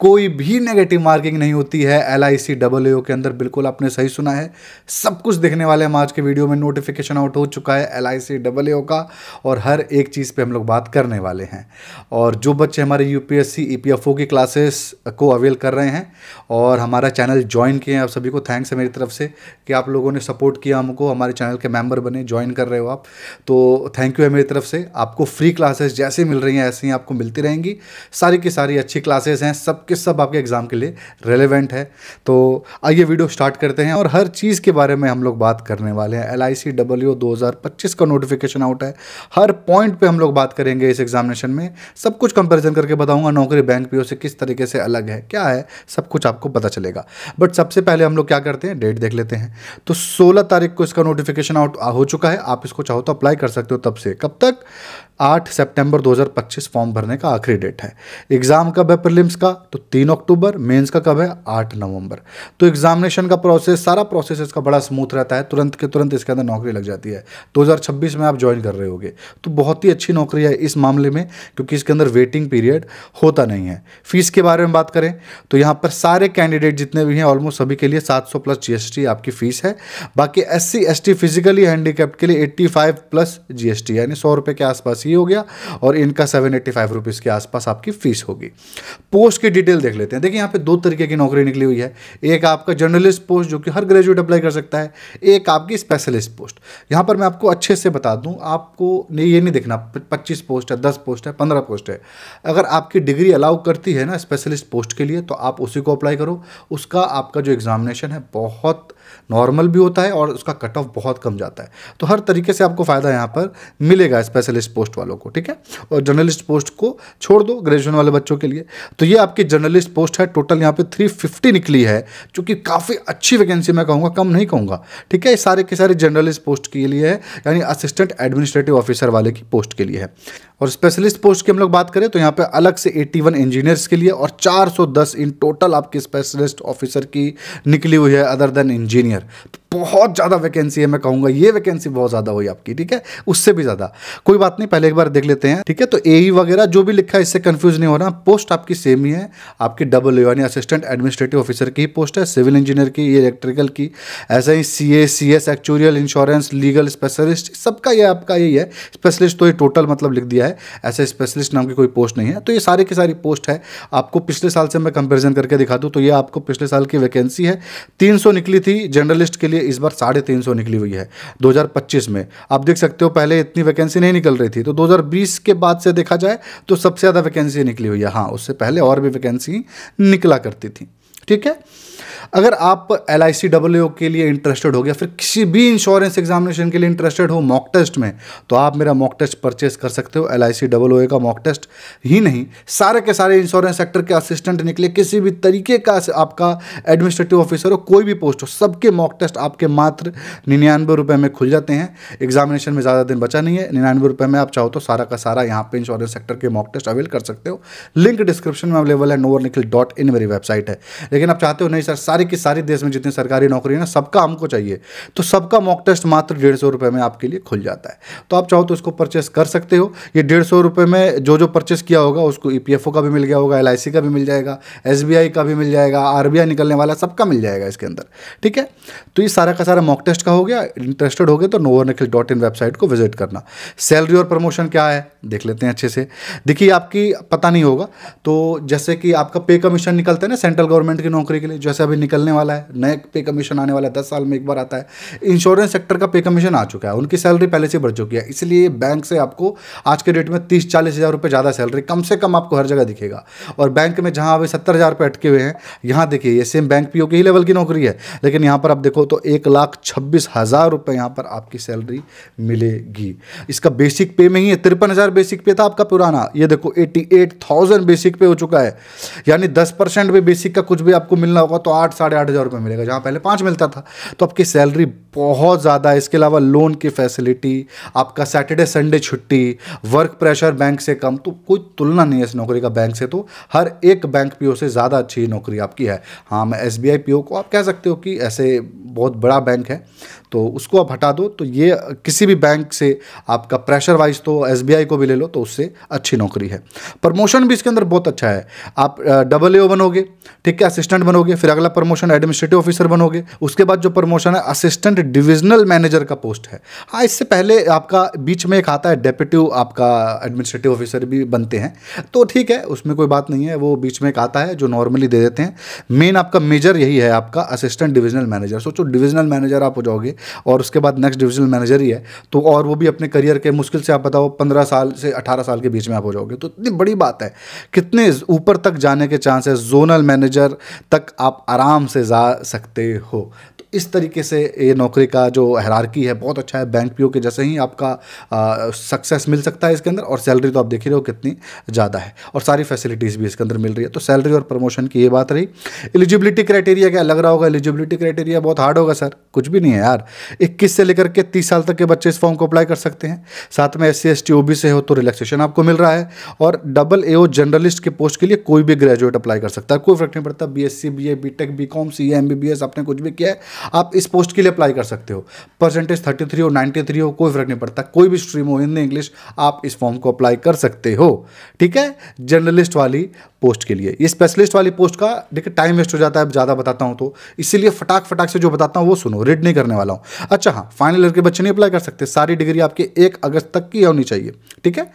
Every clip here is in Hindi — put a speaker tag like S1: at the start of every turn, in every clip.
S1: कोई भी नेगेटिव मार्किंग नहीं होती है LICAAO के अंदर। बिल्कुल आपने सही सुना है, सब कुछ देखने वाले हम आज के वीडियो में। नोटिफिकेशन आउट हो चुका है LICAAO का और हर एक चीज़ पे हम लोग बात करने वाले हैं। और जो बच्चे हमारे UPSC EPFO की क्लासेस को अवेल कर रहे हैं और हमारा चैनल ज्वाइन किए हैं, आप सभी को थैंक्स है मेरी तरफ से कि आप लोगों ने सपोर्ट किया हमको, हमारे चैनल के मेंबर बने, ज्वाइन कर रहे हो आप, तो थैंक यू है मेरी तरफ से। आपको फ्री क्लासेस जैसे मिल रही हैं ऐसे ही आपको मिलती रहेंगी। सारी की सारी अच्छी क्लासेस हैं, सब के सब आपके एग्जाम के लिए रेलेवेंट है। तो आइए वीडियो स्टार्ट करते हैं और हर चीज़ के बारे में हम लोग बात करने वाले हैं। LICAAO 2025 का नोटिफिकेशन आउट है, हर पॉइंट पे हम लोग बात करेंगे इस एग्जामिनेशन में। सब कुछ कंपैरिजन करके बताऊंगा, नौकरी बैंक PO से किस तरीके से अलग है, क्या है, सब कुछ आपको पता चलेगा। बट सबसे पहले हम लोग क्या करते हैं, डेट देख लेते हैं। तो 16 तारीख को इसका नोटिफिकेशन आउट हो चुका है। आप इसको चाहो तो अप्लाई कर सकते हो तब से। कब तक? 8 सितंबर 2025 फॉर्म भरने का आखिरी डेट है। एग्जाम कब है प्रीलिम्स का? तो 3 अक्टूबर। मेंस का कब है? 8 नवंबर। तो एग्जामिनेशन का प्रोसेस, सारा प्रोसेस इसका बड़ा स्मूथ रहता है, तुरंत के तुरंत इसके अंदर नौकरी लग जाती है। 2026 में आप ज्वाइन कर रहे होगे तो बहुत ही अच्छी नौकरी है इस मामले में, क्योंकि इसके अंदर वेटिंग पीरियड होता नहीं है। फीस के बारे में बात करें तो यहाँ पर सारे कैंडिडेट जितने भी हैं ऑलमोस्ट सभी के लिए 700 प्लस GST आपकी फीस है। बाकी SC ST फिजिकली हैंडीकैप्ड के लिए 85 प्लस GST, यानी 100 रुपये के आसपास ही हो गया, और इनका 785 रुपीज़ के आसपास आपकी फीस होगी। पोस्ट की डिटेल देख लेते हैं। देखिए यहाँ पे दो तरीके की नौकरी निकली हुई है, एक आपका जर्नलिस्ट पोस्ट जो कि हर ग्रेजुएट अप्लाई कर सकता है, एक आपकी स्पेशलिस्ट पोस्ट। यहाँ पर मैं आपको अच्छे से बता दूँ, आपको ये नहीं देखना 25 पोस्ट है, 10 पोस्ट है, 15 पोस्ट है। अगर आपकी डिग्री अलाउ करती है ना स्पेशलिस्ट पोस्ट के लिए तो आप उसी को अप्लाई करो। उसका आपका जो एग्जामिनेशन है बहुत नॉर्मल भी होता है और उसका कट ऑफ बहुत कम जाता है। तो हर तरीके से आपको फ़ायदा यहाँ पर मिलेगा स्पेशलिस्ट पोस्ट वालों को, ठीक है। और जर्नलिस्ट पोस्ट को छोड़ दो ग्रेजुएशन वाले बच्चों के लिए। तो ये आपकी जर्नलिस्ट पोस्ट है। टोटल यहाँ पे 350 निकली है, जो कि काफ़ी अच्छी वैकेंसी मैं कहूँगा, कम नहीं कहूँगा, ठीक है। ये सारे के सारे जर्नलिस्ट पोस्ट के लिए है, यानी असिस्टेंट एडमिनिस्ट्रेटिव ऑफिसर वाले की पोस्ट के लिए है। और स्पेशलिस्ट पोस्ट की हम लोग बात करें तो यहाँ पे अलग से 81 इंजीनियर्स के लिए और 410 इन टोटल आपकी स्पेशलिस्ट ऑफिसर की निकली हुई है अदर देन इंजीनियर। बहुत ज़्यादा वैकेंसी है, मैं कहूँगा ये वैकेंसी बहुत ज़्यादा हुई आपकी, ठीक है, उससे भी ज़्यादा। कोई बात नहीं, पहले एक बार देख लेते हैं, ठीक है। तो AE वगैरह जो भी लिखा है इससे कंफ्यूज नहीं होना, पोस्ट आपकी सेम ही है। आपकी AA यानी असिस्टेंट एडमिनिस्ट्रेटिव ऑफिसर की पोस्ट है, सिविल इंजीनियर की, ये इलेक्ट्रिकल की, ऐसे ही CA CS actuarial insurance legal specialist, सबका ये आपका यही है। स्पेशलिस्ट तो ये टोटल मतलब लिख दिया है, ऐसे स्पेशलिस्ट नाम की कोई पोस्ट नहीं है। तो ये सारी की सारी पोस्ट है। आपको पिछले साल से मैं कंपेरिजन करके दिखा दूँ तो ये आपको पिछले साल की वैकेंसी है। 300 निकली थी जर्नलिस्ट के लिए, इस बार 350 निकली हुई है 2025 में। आप देख सकते हो पहले इतनी वैकेंसी नहीं निकल रही थी, तो 2020 के बाद से देखा जाए तो सबसे ज़्यादा वैकेंसी निकली हुई है। हाँ, उससे पहले और भी वैकेंसी निकला करती थी, ठीक है। अगर आप LICAAO के लिए इंटरेस्टेड हो गया, फिर किसी भी इंश्योरेंस एग्जामिनेशन के लिए इंटरेस्टेड हो मॉक टेस्ट में, तो आप मेरा मॉक टेस्ट परचेस कर सकते हो। LICAAO का मॉक टेस्ट ही नहीं, सारे के सारे इंश्योरेंस सेक्टर के असिस्टेंट निकले, किसी भी तरीके का आपका एडमिनिस्ट्रेटिव ऑफिसर हो, कोई भी पोस्ट हो, सबके मॉक टेस्ट आपके मात्र 99 रुपये में खुल जाते हैं। एग्जामिनेशन में ज़्यादा दिन बचा नहीं है, 99 रुपये में आप चाहो तो सारा का सारा यहाँ पे इंश्योरेंस सेक्टर के मॉक टेस्ट अवेल कर सकते हो। लिंक डिस्क्रिप्शन में अवेलेबल है, novornikhil.in मेरी वेबसाइट है। लेकिन आप चाहते हो नहीं सर सारी की सारी देश में जितनी सरकारी नौकरी है ना सबका हमको चाहिए, तो सबका मॉक टेस्ट मात्र 150 रुपये में आपके लिए खुल जाता है। तो आप चाहो तो इसको परचेस कर सकते हो। ये 150 रुपये में जो जो परचेस किया होगा उसको EPFO का भी मिल गया होगा, LIC का भी मिल जाएगा, SBI का भी मिल जाएगा, RBI निकलने वाला सबका मिल जाएगा इसके अंदर, ठीक है। तो ये सारा का सारा मॉक टेस्ट का हो गया। इंटरेस्टेड हो गए तो novornikhil.in वेबसाइट को विजिट करना। सैलरी और प्रमोशन क्या है देख लेते हैं अच्छे से। देखिए आपकी पता नहीं होगा तो जैसे कि आपका पे कमीशन निकलता है ना सेंट्रल गवर्नमेंट की नौकरी के लिए, जैसे अभी निकलने वाला है, नए पे कमीशन आने वाला है, 10 साल में एक बार आता है। इंश्योरेंस सेक्टर का पे कमीशन आ चुका है, उनकी सैलरी पहले से बढ़ चुकी है, इसलिए बैंक से आपको आज के डेट में 30-40 हज़ार रुपये ज़्यादा सैलरी कम से कम आपको हर जगह दिखेगा। और बैंक में जहाँ अभी 70,000 रुपये अटके हुए हैं, यहाँ देखिए ये सेम बैंक PO के ही लेवल की नौकरी है, लेकिन यहाँ पर आप देखो तो 1,26,000 रुपये यहाँ पर आपकी सैलरी मिलेगी। इसका बेसिक पे में ही 53,000 बेसिक पे था आपका पुराना, ये देखो 88,000 बेसिक पे हो चुका है, यानी 10% भी बेसिक का कुछ भी भी आपको मिलना होगा तो 8 साढ़े 8 हज़ार रुपये मिलेगा, जहाँ पहले 5 मिलता था। तो आपकी सैलरी बहुत ज़्यादा है। इसके अलावा लोन की फैसिलिटी, आपका सैटरडे संडे छुट्टी, वर्क प्रेशर बैंक से कम, तो कोई तुलना नहीं है इस नौकरी का बैंक से। तो हर एक बैंक पीओ से ज़्यादा अच्छी नौकरी आपकी है। हाँ, मैं एसबीआई पीओ को आप कह सकते हो कि ऐसे बहुत बड़ा बैंक है, तो उसको आप हटा दो, तो ये किसी भी बैंक से आपका प्रेशर वाइज तो एसबीआई को भी ले लो तो उससे अच्छी नौकरी है। प्रमोशन भी इसके अंदर बहुत अच्छा है। आप AAO बनोगे, ठीक है, असिस्टेंट बनोगे, फिर अगला प्रमोशन एडमिनिस्ट्रेटिव ऑफिसर बनोगे, उसके बाद जो प्रमोशन है असिस्टेंट डिविजनल मैनेजर का पोस्ट है। हाँ, इससे पहले आपका बीच में एक आता है डेप्यूटी, आपका एडमिनिस्ट्रेटिव ऑफिसर भी बनते हैं, तो ठीक है, उसमें कोई बात नहीं है, वो बीच में एक आता है जो नॉर्मली दे देते हैं। मेन आपका मेजर यही है, आपका असिस्टेंट डिविजनल मैनेजर। सोचो डिविजनल मैनेजर आप हो जाओगे और उसके बाद नेक्स्ट डिविजनल मैनेजर ही है, तो और वो भी अपने करियर के मुश्किल से आप बताओ 15 साल से 18 साल के बीच में आप हो जाओगे, तो इतनी बड़ी बात है। कितने ऊपर तक जाने के चांसेस, जोनल मैनेजर तक आप आराम से जा सकते हो। तो इस तरीके से ये नौकरी का जो हायरार्की है बहुत अच्छा है। बैंक पीओ के जैसे ही आपका सक्सेस मिल सकता है इसके अंदर, और सैलरी तो आप देख ही रहे हो कितनी ज़्यादा है, और सारी फैसिलिटीज़ भी इसके अंदर मिल रही है। तो सैलरी और प्रमोशन की ये बात रही। एलिजिबिलिटी क्राइटेरिया क्या लग रहा होगा? एलिजिबिलिटी क्राइटेरिया बहुत हार्ड होगा सर, कुछ भी नहीं है यार। 21 से लेकर के 30 साल तक के बच्चे इस फॉर्म को अप्लाई कर सकते हैं। साथ में SC ST OBC से हो तो रिलैक्सेशन आपको मिल रहा है, और AAO जनरलिस्ट के पोस्ट के लिए कोई भी ग्रेजुएट अप्लाई कर सकता है, कोई फर्क नहीं पड़ता। BSc BA BTech BCom CA MBBS आपने कुछ भी किया है, आप इस पोस्ट के लिए अप्लाई कर सकते हो। परसेंटेज 33 हो 93 हो कोई फर्क नहीं पड़ता, कोई भी स्ट्रीम हो, हिंदी इंग्लिश, आप इस फॉर्म को अप्लाई कर सकते हो, ठीक है। जर्नलिस्ट वाली पोस्ट के लिए, ये स्पेशलिस्ट वाली पोस्ट का देखिए टाइम वेस्ट हो जाता है ज़्यादा बताता हूँ तो, इसीलिए फटाक से जो बताता हूँ वो सुनो, रीड नहीं करने वाला हूँ। अच्छा हाँ, फाइनल ईयर के बच्चे नहीं अप्लाई कर सकते, सारी डिग्री आपकी 1 अगस्त तक की होनी चाहिए, ठीक है।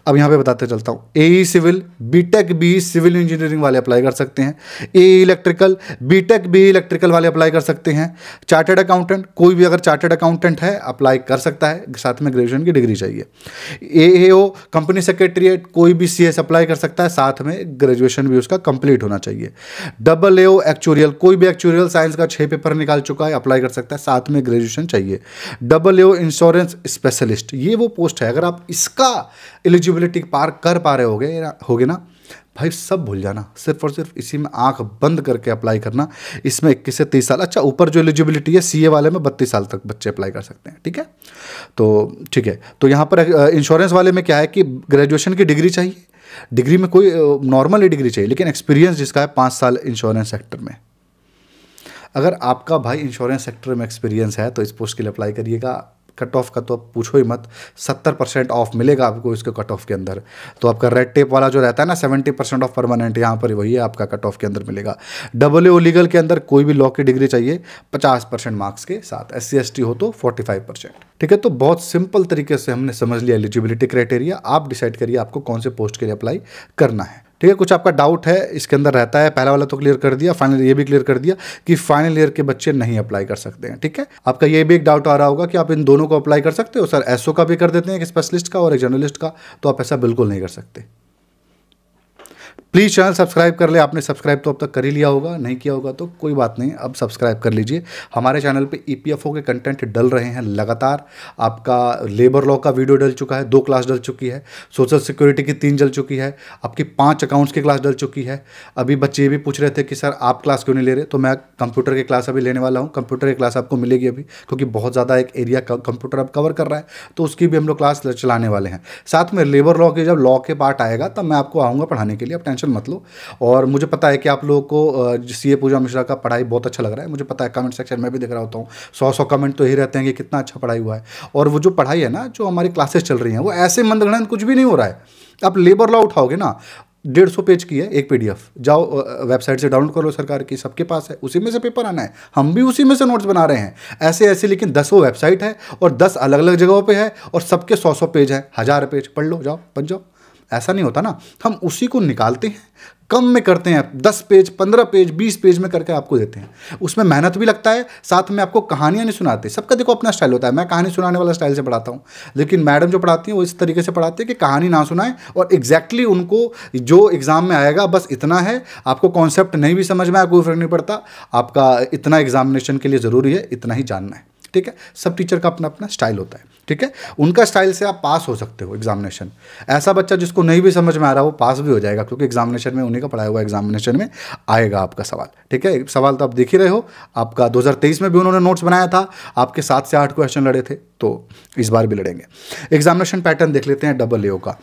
S1: अब यहाँ पे बताते चलता हूँ, AE civil, BTech BE civil engineering वाले अप्लाई कर सकते हैं। AE electrical, BTech BE electrical वाले अप्लाई कर सकते हैं। चार्टर्ड अकाउंटेंट, कोई भी अगर चार्टर्ड अकाउंटेंट है अप्लाई कर सकता है, साथ में ग्रेजुएशन की डिग्री चाहिए। AAO कंपनी सेक्रेटरीट, कोई भी CS अप्लाई कर सकता है, साथ में ग्रेजुएशन भी उसका कंप्लीट होना चाहिए। AAO एक्चुरियल, कोई भी एक्चुरियल साइंस का 6 पेपर निकाल चुका है अप्लाई कर सकता है, साथ में ग्रेजुएशन चाहिए। AAO इंश्योरेंस स्पेशलिस्ट, ये वो पोस्ट है, अगर आप इसका एलिजिबिलिटी पार कर पा रहे होगे ना भाई, सब भूल जाना, सिर्फ और सिर्फ इसी में आंख बंद करके अप्लाई करना। इसमें 21 से 30 साल, अच्छा ऊपर जो एलिजिबिलिटी है CA वाले में 32 साल तक बच्चे अप्लाई कर सकते हैं, ठीक है। तो ठीक है, तो यहाँ पर इंश्योरेंस वाले में क्या है कि ग्रेजुएशन की डिग्री चाहिए, डिग्री में कोई नॉर्मल डिग्री चाहिए, लेकिन एक्सपीरियंस जिसका है 5 साल इंश्योरेंस सेक्टर में। अगर आपका भाई इंश्योरेंस सेक्टर में एक्सपीरियंस है तो इस पोस्ट के लिए अप्लाई करिएगा। कट ऑफ का तो आप पूछो ही मत, 70% ऑफ मिलेगा आपको इसके कट ऑफ के अंदर। तो आपका रेड टेप वाला जो रहता है ना 70% ऑफ परमानेंट, यहाँ पर वही है आपका कट ऑफ के अंदर मिलेगा। AAO लीगल के अंदर कोई भी लॉ की डिग्री चाहिए 50% मार्क्स के साथ, SC ST हो तो 45%, ठीक है। तो बहुत सिंपल तरीके से हमने समझ लिया एलिजिबिलिटी क्राइटेरिया। आप डिसाइड करिए आपको कौन से पोस्ट के लिए अप्लाई करना है, ठीक है। कुछ आपका डाउट है इसके अंदर रहता है, पहला वाला तो क्लियर कर दिया, फाइनल ये भी क्लियर कर दिया कि फाइनल ईयर के बच्चे नहीं अप्लाई कर सकते हैं, ठीक है। आपका ये भी एक डाउट आ रहा होगा कि आप इन दोनों को अप्लाई कर सकते हो सर, SO का भी कर देते हैं, एक स्पेशलिस्ट का और एक जर्नलिस्ट का, तो आप ऐसा बिल्कुल नहीं कर सकते। प्लीज़ चैनल सब्सक्राइब कर ले, आपने सब्सक्राइब तो अब तक कर ही लिया होगा, नहीं किया होगा तो कोई बात नहीं, अब सब्सक्राइब कर लीजिए। हमारे चैनल पे EPFO के कंटेंट डल रहे हैं लगातार। आपका लेबर लॉ का वीडियो डल चुका है, 2 क्लास डल चुकी है, सोशल सिक्योरिटी की 3 डल चुकी है, आपकी 5 अकाउंट्स की क्लास डल चुकी है। अभी बच्चे ये भी पूछ रहे थे कि सर आप क्लास क्यों नहीं ले रहे, तो मैं कंप्यूटर की क्लास अभी लेने वाला हूँ। कंप्यूटर की क्लास आपको मिलेगी अभी, क्योंकि बहुत ज़्यादा एक एरिया कंप्यूटर अब कवर कर रहा है, तो उसकी भी हम लोग क्लास चलाने वाले हैं। साथ में लेबर लॉ के जब लॉ के पार्ट आएगा तब मैं आपको आऊँगा पढ़ाने के लिए, आप टेंशन मत लो। और मुझे पता है कि आप लोगों को CA पूजा मिश्रा का पढ़ाई बहुत अच्छा लग रहा है, मुझे पता है, कमेंट सेक्शन में भी देख रहा होता हूँ 100 कमेंट तो ही रहते हैं कि कितना अच्छा पढ़ाई हुआ है। और वो जो पढ़ाई है ना, जो हमारी क्लासेस चल रही हैं, वो ऐसे मंदगणन कुछ भी नहीं हो रहा है। आप लेबर लॉ उठाओगे ना, 150 पेज की है एक PDF, जाओ वेबसाइट से डाउनलोड करो, सरकार की सबके पास है, उसी में से पेपर आना है, हम भी उसी में से नोट्स बना रहे हैं ऐसे, लेकिन 10 वो वेबसाइट है और 10 अलग अलग जगहों पे है, और सबके 100 पेज है, 1000 पेज, पढ़ लो, जाओ बन जाओ। ऐसा नहीं होता ना, हम उसी को निकालते हैं, कम में करते हैं, 10 पेज 15 पेज 20 पेज में करके आपको देते हैं। उसमें मेहनत भी लगता है, साथ में आपको कहानियाँ नहीं सुनाते। सबका देखो अपना स्टाइल होता है, मैं कहानी सुनाने वाला स्टाइल से पढ़ाता हूँ, लेकिन मैडम जो पढ़ाती हैं वो इस तरीके से पढ़ाती है कि कहानी ना सुनाएं, और एग्जैक्टली उनको जो एग्जाम में आएगा बस इतना है। आपको कॉन्सेप्ट नहीं भी समझ में आया कोई फर्क नहीं पड़ता, आपका इतना एग्जामिनेशन के लिए ज़रूरी है, इतना ही जानना है, ठीक है। सब टीचर का अपना अपना स्टाइल होता है। ठीक है, उनका स्टाइल से आप पास हो सकते हो एग्जामिनेशन। ऐसा बच्चा जिसको नहीं भी समझ में आ रहा वो पास भी हो जाएगा, क्योंकि एग्जामिनेशन में उन्हीं का पढ़ाया हुआ एग्जामिनेशन में आएगा आपका सवाल। ठीक है, सवाल तो आप देख ही रहे हो, आपका 2023 में भी उन्होंने नोट्स बनाया था, आपके 7 से 8 क्वेश्चन लड़े थे, तो इस बार भी लड़ेंगे। एग्जामिनेशन पैटर्न देख लेते हैं AAO का।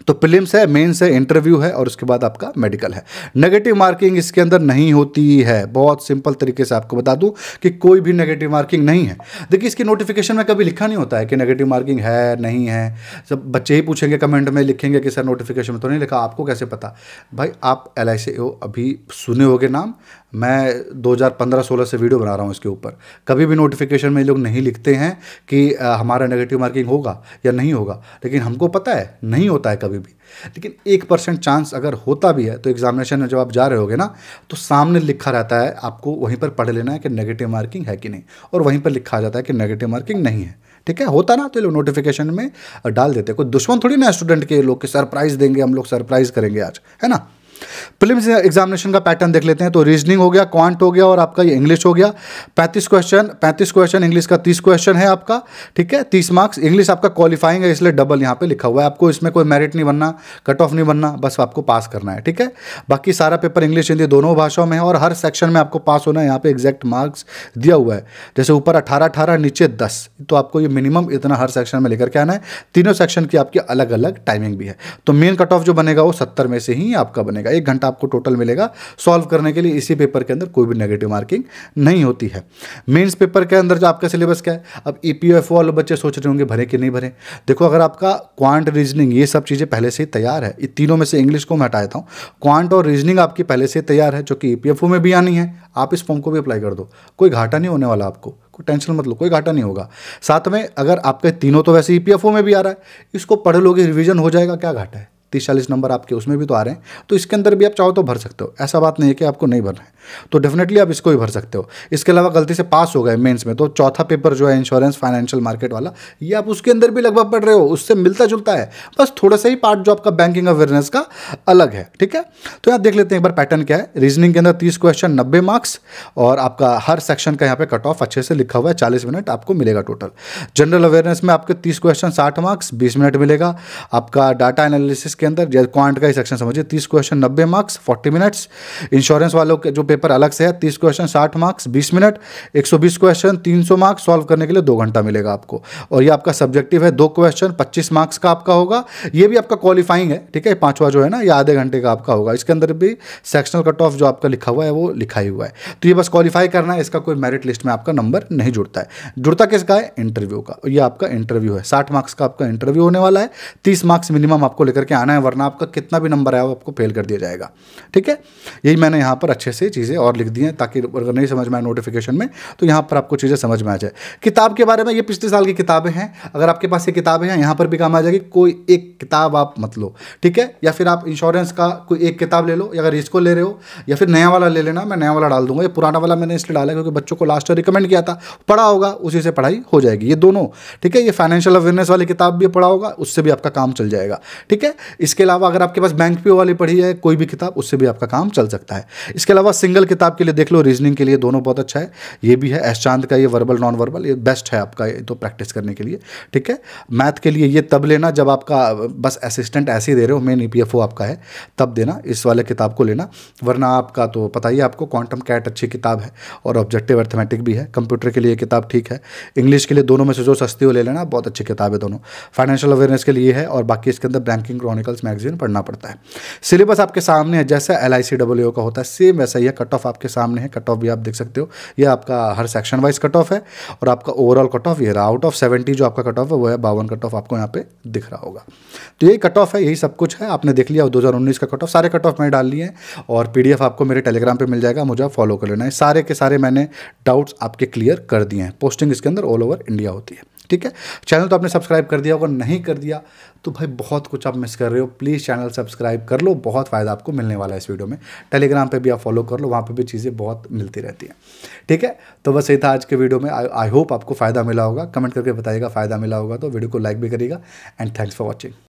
S1: तो प्रीलिम्स है, मेंस है, इंटरव्यू है और उसके बाद आपका मेडिकल है। नेगेटिव मार्किंग इसके अंदर नहीं होती है, बहुत सिंपल तरीके से आपको बता दूं कि कोई भी नेगेटिव मार्किंग नहीं है। देखिए, इसकी नोटिफिकेशन में कभी लिखा नहीं होता है कि नेगेटिव मार्किंग है नहीं है। सब बच्चे ही पूछेंगे, कमेंट में लिखेंगे कि सर नोटिफिकेशन में तो नहीं लिखा, आपको कैसे पता? भाई आप LICAO अभी सुने होगे नाम, मैं 2015-16 से वीडियो बना रहा हूँ इसके ऊपर। कभी भी नोटिफिकेशन में ये लोग नहीं लिखते हैं कि हमारा नेगेटिव मार्किंग होगा या नहीं होगा, लेकिन हमको पता है नहीं होता है कभी भी। लेकिन 1% चांस अगर होता भी है तो एग्जामिनेशन में जब आप जा रहे होगे ना, तो सामने लिखा रहता है, आपको वहीं पर पढ़ लेना है कि नेगेटिव मार्किंग है कि नहीं, और वहीं पर लिखा जाता है कि नेगेटिव मार्किंग नहीं है। ठीक है, होता ना तो ये लोग नोटिफिकेशन में डाल देते हैं। कोई दुश्मन थोड़ी ना स्टूडेंट के लोग, के सरप्राइज देंगे हम लोग, सरप्राइज करेंगे आज, है ना। प्रीलिम्स एग्जामिनेशन का पैटर्न देख लेते हैं। तो रीजनिंग हो गया, क्वांट हो गया और आपका ये इंग्लिश हो गया। 35 क्वेश्चन, इंग्लिश का 30 क्वेश्चन है आपका। ठीक है, 30 मार्क्स। इंग्लिश आपका क्वालिफाइंग है, इसलिए डबल यहाँ पे लिखा हुआ है। आपको इसमें कोई मेरिट नहीं बनना, कट ऑफ नहीं बनना, बस आपको पास करना है। ठीक है, बाकी सारा पेपर इंग्लिश हिंदी दोनों भाषाओं में है और हर सेक्शन में आपको पास होना है। यहाँ पे एग्जैक्ट मार्क्स दिया हुआ है, जैसे ऊपर 18-18 नीचे 10, तो आपको ये मिनिमम इतना हर सेक्शन में लेकर के आना है। तीनों सेक्शन की आपकी अलग अलग टाइमिंग भी है। तो मेन कट ऑफ जो बनेगा वो 70 में से ही आपका बनेगा। 1 घंटा आपको टोटल मिलेगा सॉल्व करने के लिए। इसी पेपर के अंदर कोई भी नेगेटिव मार्किंग नहीं होती है। मेंस पेपर के अंदर जो आपका सिलेबस क्या है, अब EPFO वाले बच्चे सोच रहे होंगे भरे कि नहीं भरे। देखो, अगर आपका क्वांट, रीजनिंग ये सब चीज़ें पहले से ही तैयार है, ये तीनों में से इंग्लिश को मैं हटा देता हूँ, क्वांट और रीजनिंग आपकी पहले से तैयार है, जो कि EPFO में भी आनी है। आप इस फॉर्म को भी अप्लाई कर दो, कोई घाटा नहीं होने वाला आपको, कोई टेंशन मत लो, कोई घाटा नहीं होगा। साथ में अगर आपके तीनों तो वैसे EPFO में भी आ रहा है, इसको पढ़ लोगे, रिवीजन हो जाएगा, क्या घाटा है। 30-40 नंबर आपके उसमें भी तो आ रहे हैं, तो इसके अंदर भी आप चाहो तो भर सकते हो। ऐसा बात नहीं है कि आपको नहीं भरना है, तो डेफिनेटली आप इसको भी भर सकते हो। इसके अलावा गलती से पास हो गए मेंस में, तो चौथा पेपर जो है इंश्योरेंस फाइनेंशियल मार्केट वाला, ये आप उसके अंदर भी लगभग पढ़ रहे हो, उससे मिलता जुलता है, बस थोड़ा सा ही पार्ट जो आपका बैंकिंग अवेयरनेस का अलग है। ठीक है, तो यहाँ देख लेते हैं एक बार पैटर्न क्या है। रीजनिंग के अंदर 30 क्वेश्चन, 90 मार्क्स और आपका हर सेक्शन का यहाँ पे कट ऑफ अच्छे से लिखा हुआ है, 40 मिनट आपको मिलेगा टोटल। जनरल अवेयरनेस में आपके 30 क्वेश्चन, 60 मार्क्स, 20 मिनट मिलेगा। आपका डाटा एनालिसिस के अंदर क्वांट का ही सेक्शन समझिए, 30 क्वेश्चन, 90 मार्क्स, 40 मिनट्स। इंश्योरेंस वालों के जो पेपर अलग से है, 30 question, 60 marks, 20 minute. 120 question, 300 marks, solve करने के लिए 2 घंटा मिलेगा आपको। और ये आपका सब्जेक्टिव है, 2 क्वेश्चन, 25 मार्क्स का आपका होगा। ये भी आपका क्वालिफाइंग है। ठीक है, 5वां जो है ना, ये आधे घंटे का आपका होगा। इसके अंदर भी सेक्शनल कट ऑफ जो आपका लिखा हुआ है वो लिखा ही हुआ है। तो ये बस क्वालिफाई करना है, इसका कोई मेरिट लिस्ट में आपका नंबर नहीं जुड़ता है। जुड़ता किसका है? इंटरव्यू का। ये आपका इंटरव्यू है, 60 मार्क्स का आपका इंटरव्यू होने वाला है। 30 मार्क्स मिनिमम आपको लेकर के आना है, वरना आपका कितना भी नंबर आया वो आपको फेल कर दिया जाएगा। ठीक है, यही मैंने यहाँ पर अच्छे से चीज़ें और लिख दी हैं, ताकि अगर नहीं समझ में आए नोटिफिकेशन में तो यहाँ पर आपको चीज़ें समझ में आ जाए। किताब के बारे में, ये पिछले साल की किताबें हैं, अगर आपके पास ये किताबें हैं यहाँ पर भी काम आ जाएगी। कोई एक किताब आप मत लो, ठीक है, या फिर आप इंश्योरेंस का कोई एक किताब ले लो, या अगर इसको ले रहे हो या फिर नया वाला ले लेना, मैं नया वाला डाल दूंगा। ये पुराना वाला मैंने इसलिए डाला क्योंकि बच्चों को लास्ट ईयर रिकमेंड किया था, पढ़ा होगा, उसी से पढ़ाई हो जाएगी। ये दोनों, ठीक है, ये फाइनेंशियल अवेयरनेस वाली किताब भी पढ़ा होगा, उससे भी आपका काम चल जाएगा। ठीक है, इसके अलावा अगर आपके पास बैंक पीओ वाली पढ़ी है कोई भी किताब, उससे भी आपका काम चल सकता है। इसके अलावा सिंगल किताब के लिए देख लो, रीजनिंग के लिए दोनों बहुत अच्छा है। ये भी है एस चांद का, ये वर्बल नॉन वर्बल, ये बेस्ट है आपका, ये तो प्रैक्टिस करने के लिए। ठीक है, मैथ के लिए ये तब लेना जब आपका बस असिस्टेंट ऐसे ही दे रहे हो, मेन EPFO आपका है, तब देना इस वाले किताब को लेना, वरना आपका तो पता ही है आपको। क्वांटम कैट अच्छी किताब है और ऑब्जेक्टिव अर्थमेटिक भी है। कंप्यूटर के लिए ये किताब ठीक है। इंग्लिश के लिए दोनों में से जो सस्ती हो ले लेना, बहुत अच्छी किताब है दोनों। फाइनेंशियल अवेयरनेस के लिए है, और बाकी इसके अंदर बैंकिंग क्रॉनिकल्स मैगजीन पढ़ना पड़ता है। सिलेबस आपके सामने है, जैसा LICAO का होता है सेम वैसा ही है। कट ऑफ आपके सामने है, कट ऑफ भी आप देख सकते हो। ये आपका हर सेक्शन वाइज कट ऑफ है, और आपका ओवरऑल कट ऑफ ये रहा। आउट ऑफ 70 जो आपका कट ऑफ है वो है 52 कट ऑफ, आपको यहाँ पे दिख रहा होगा। तो यही कट ऑफ है, यही सब कुछ है। आपने देख लिया 2019 का कट ऑफ, सारे कट ऑफ मैंने डाल लिए हैं, और PDF आपको मेरे टेलीग्राम पे मिल जाएगा, मुझे फॉलो कर लेना है। सारे के सारे मैंने डाउट्स आपके क्लियर कर दिए हैं। पोस्टिंग इसके अंदर ऑल ओवर इंडिया होती है। ठीक है, चैनल तो आपने सब्सक्राइब कर दिया होगा, नहीं कर दिया तो भाई बहुत कुछ आप मिस कर रहे हो। प्लीज़ चैनल सब्सक्राइब कर लो, बहुत फ़ायदा आपको मिलने वाला है इस वीडियो में। टेलीग्राम पे भी आप फॉलो कर लो, वहाँ पे भी चीज़ें बहुत मिलती रहती हैं। ठीक है, तो बस यही था आज के वीडियो में। आई होप आपको फ़ायदा मिला होगा। कमेंट करके बताइएगा फ़ायदा मिला होगा तो, वीडियो को लाइक भी करिएगा। And thanks for watching.